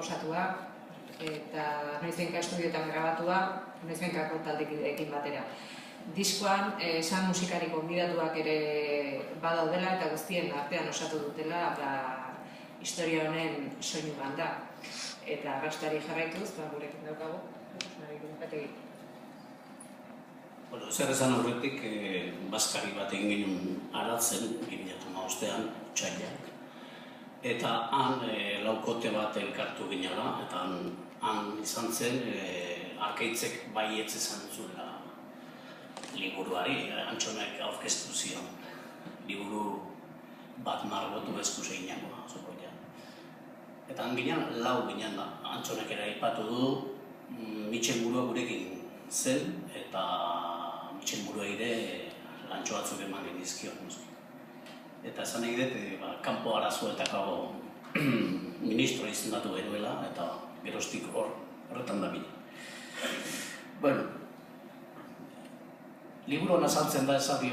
konposatua, eta noizbenka estudioetan grabatua, noizbenkako taldekideekin batera. Diskoan, esan musikari gonbidatuak ere badaudela eta guztien artean osatu dutela historia honen soinu banda. Eta gaztari jarraituz, gurekin daukagu, Zer esan horretik, bazkari bat egin ginen aratzen, 2015an, txaiak. Eta han laukote bat elkartu ginela, eta han izan zen, Arkaitzek baietz izan zuela liburuari, Antxonek aurkeztu zion. Liburu bat margotu eskuze ginako, zokoia. Eta han ginen, lau ginen da. Antxonek ere aipatu du, Mitxelburua gurekin zen, eta Mitxelburua ere lantxo batzuk eman genizkion. Eta esan nahi dut, kanpo arazoetako ministro izendatu genuela, eta geroztik horretan da bine. Bueno, liburu hona saltzen da esabi